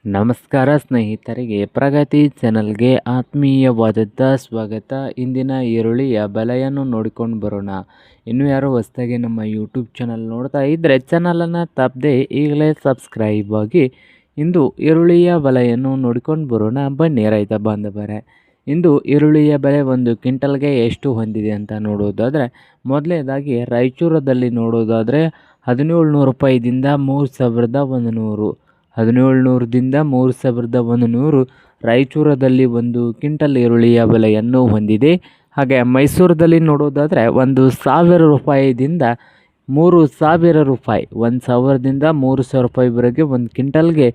ನಮಸ್ಕಾರ ಸ್ನೇಹಿತರಿಗೆ, ಪ್ರಗತಿ ಚಾನಲ್ಗೆ ಆತ್ಮೀಯವಾದಂಥ ಸ್ವಾಗತ. ಇಂದಿನ ಈರುಳ್ಳಿಯ ಬೆಲೆಯನ್ನು ನೋಡಿಕೊಂಡು ಬರೋಣ. ಇನ್ನು ಯಾರು ಹೊಸದಾಗಿ ನಮ್ಮ ಯೂಟ್ಯೂಬ್ ಚಾನಲ್ ನೋಡ್ತಾ ಇದ್ದರೆ ಚಾನಲನ್ನು ತಪ್ಪದೆ ಈಗಲೇ ಸಬ್ಸ್ಕ್ರೈಬ್ ಆಗಿ ಇಂದು ಈರುಳ್ಳಿಯ ಬೆಲೆಯನ್ನು ನೋಡಿಕೊಂಡು ಬರೋಣ. ಬನ್ನಿ ರೈತ ಬಾಂಧವರೇ, ಇಂದು ಈರುಳ್ಳಿಯ ಬೆಲೆ ಒಂದು ಕ್ವಿಂಟಲ್ಗೆ ಎಷ್ಟು ಹೊಂದಿದೆ ಅಂತ ನೋಡೋದಾದರೆ, ಮೊದಲನೇದಾಗಿ ರಾಯಚೂರದಲ್ಲಿ ನೋಡೋದಾದರೆ 1700 ರೂಪಾಯಿದಿಂದ 3100, 1700ದಿಂದ 3100 ರಾಯಚೂರದಲ್ಲಿ ಒಂದು ಕ್ವಿಂಟಲ್ ಈರುಳ್ಳಿಯ ಬೆಲೆಯನ್ನು ಹೊಂದಿದೆ. ಹಾಗೆ ಮೈಸೂರದಲ್ಲಿ ನೋಡೋದಾದರೆ 1000 ರೂಪಾಯಿದಿಂದ 3000 ರೂಪಾಯಿ, 1000ದಿಂದ 3000 ರೂಪಾಯಿವರೆಗೆ ಒಂದು ಕ್ವಿಂಟಲ್ಗೆ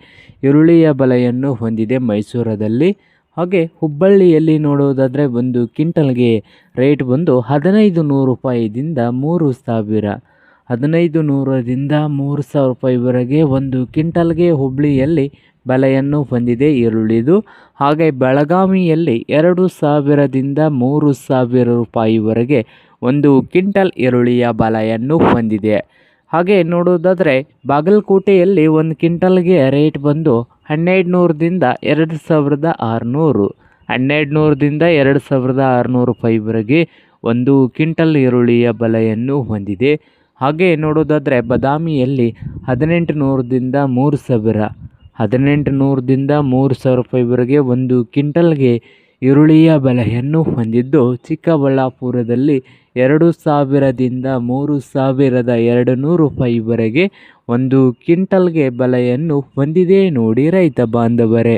ಈರುಳ್ಳಿಯ ಬೆಲೆಯನ್ನು ಹೊಂದಿದೆ ಮೈಸೂರದಲ್ಲಿ. ಹಾಗೆ ಹುಬ್ಬಳ್ಳಿಯಲ್ಲಿ ನೋಡೋದಾದರೆ ಒಂದು ಕ್ವಿಂಟಲ್ಗೆ ರೇಟ್ ಬಂದು 1500 ರೂಪಾಯಿದಿಂದ 3000, 1500ರಿಂದ 3000 ರೂಪಾಯಿವರೆಗೆ ಒಂದು ಕ್ವಿಂಟಲ್ಗೆ ಹುಬ್ಬಳ್ಳಿಯಲ್ಲಿ ಬೆಲೆಯನ್ನು ಹೊಂದಿದೆ ಈರುಳ್ಳಿದು. ಹಾಗೆ ಬೆಳಗಾವಿಯಲ್ಲಿ 2000ದಿಂದ 3000 ರೂಪಾಯಿವರೆಗೆ ಒಂದು ಕ್ವಿಂಟಲ್ ಈರುಳ್ಳಿಯ ಬೆಲೆಯನ್ನು ಹೊಂದಿದೆ. ಹಾಗೆ ನೋಡೋದಾದರೆ ಬಾಗಲಕೋಟೆಯಲ್ಲಿ ಒಂದು ಕ್ವಿಂಟಲ್ಗೆ ರೇಟ್ ಬಂದು 1200ದಿಂದ 2600, 1200ದಿಂದ 2600 ರೂಪಾಯಿವರೆಗೆ ಒಂದು ಕ್ವಿಂಟಲ್ ಈರುಳ್ಳಿಯ ಬೆಲೆಯನ್ನು ಹೊಂದಿದೆ. ಹಾಗೆ ನೋಡೋದಾದರೆ ಬಾದಾಮಿಯಲ್ಲಿ 1800ದಿಂದ 3000, 1800ದಿಂದ 3000 ರೂಪಾಯಿವರೆಗೆ ಒಂದು ಕ್ವಿಂಟಲ್ಗೆ ಈರುಳ್ಳಿಯ ಬೆಲೆಯನ್ನು ಹೊಂದಿದ್ದು, ಚಿಕ್ಕಬಳ್ಳಾಪುರದಲ್ಲಿ 2000ದಿಂದ 3200 ರೂಪಾಯಿವರೆಗೆ ಒಂದು ಕ್ವಿಂಟಲ್ಗೆ ಬೆಲೆಯನ್ನು ಹೊಂದಿದೆ ನೋಡಿ ರೈತ ಬಾಂಧವರೇ.